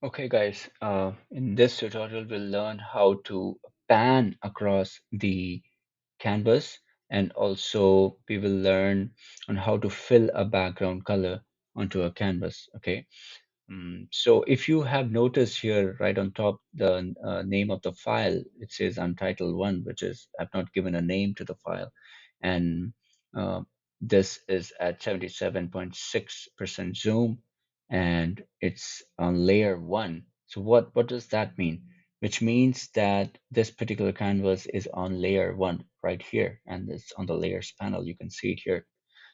Okay, guys, in this tutorial, we'll learn how to pan across the canvas, and also we will learn on how to fill a background color onto a canvas. Okay. So if you have noticed here right on top the name of the file, it says untitled one, which is I've not given a name to the file, and uh, this is at 77.6% zoom, and it's on layer one. So what does that mean? Which means that this particular canvas is on layer one right here, and it's on the layers panel. You can see it here.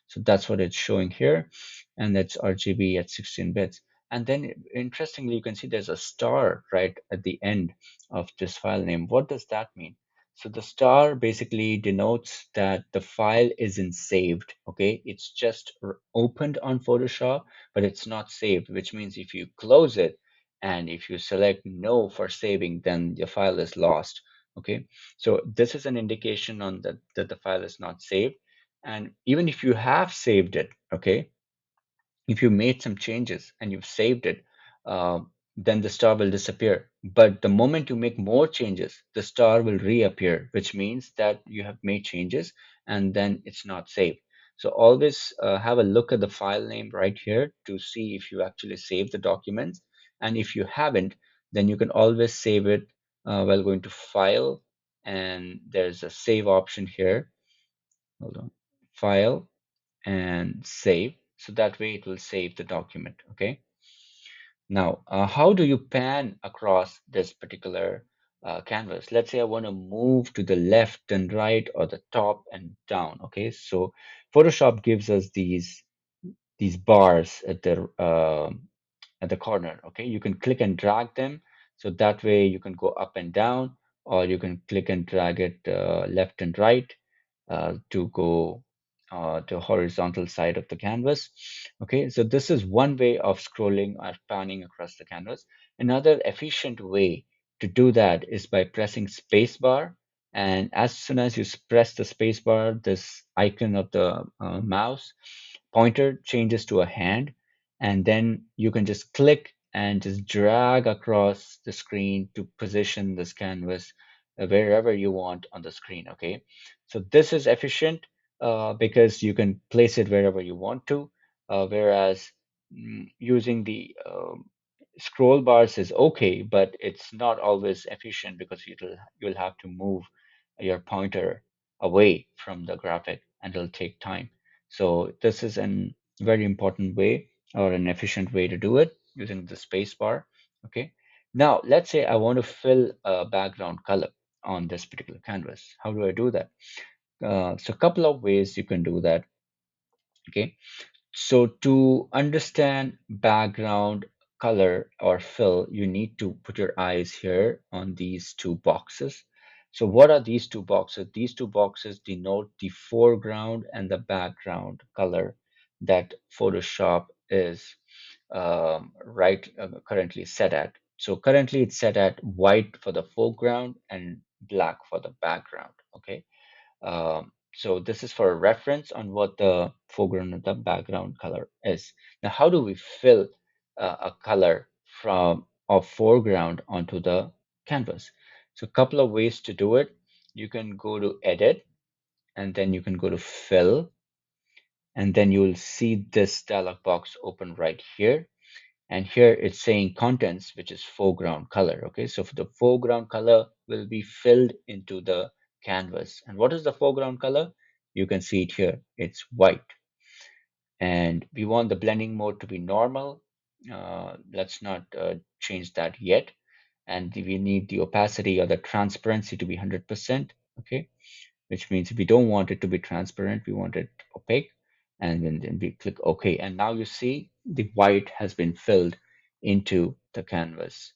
So that's what it's showing here. And that's RGB at 16 bits. And then interestingly, you can see there's a star right at the end of this file name. What does that mean? So the star basically denotes that the file isn't saved. Okay, it's just opened on Photoshop, but it's not saved, which means if you close it and if you select no for saving, then your file is lost. Okay, so this is an indication on that the file is not saved. And even if you have saved it, okay, if you made some changes and you've saved it, uh, then the star will disappear. But the moment you make more changes, the star will reappear, which means that you have made changes and then it's not saved. So always have a look at the file name right here to see if you actually saved the documents. And if you haven't, then you can always save it while going to File, and there's a save option here. Hold on. File and save. So that way it will save the document. Okay. Now, how do you pan across this particular canvas? Let's say I want to move to the left and right or the top and down. Okay. So Photoshop gives us these bars at the corner. Okay. You can click and drag them. So that way you can go up and down, or you can click and drag it left and right to go to horizontal side of the canvas. Okay, so this is one way of scrolling or panning across the canvas. Another efficient way to do that is by pressing spacebar. And as soon as you press the spacebar, this icon of the mouse pointer changes to a hand, and then you can just click and just drag across the screen to position this canvas wherever you want on the screen. Okay, so this is efficient because you can place it wherever you want to, whereas using the scroll bars is okay, but it's not always efficient because you'll have to move your pointer away from the graphic and it'll take time. So this is an very important way or an efficient way to do it using the space bar. Okay. Now let's say I want to fill a background color on this particular canvas. How do I do that? So a couple of ways you can do that. Okay. So to understand background color or fill, you need to put your eyes here on these two boxes. So what are these two boxes? These two boxes denote the foreground and the background color that Photoshop is currently set at. So currently it's set at white for the foreground and black for the background. Okay. So this is for a reference on what the foreground and the background color is. Now, how do we fill a color from a foreground onto the canvas? So a couple of ways to do it. You can go to edit, and then you can go to fill, and then you will see this dialog box open right here. And here it's saying contents, which is foreground color. Okay, so for the foreground color will be filled into the canvas. And what is the foreground color? You can see it here, it's white. And we want the blending mode to be normal. Let's not change that yet. And we need the opacity or the transparency to be 100%. Okay, which means we don't want it to be transparent, we want it opaque. And then we click OK. And now you see the white has been filled into the canvas.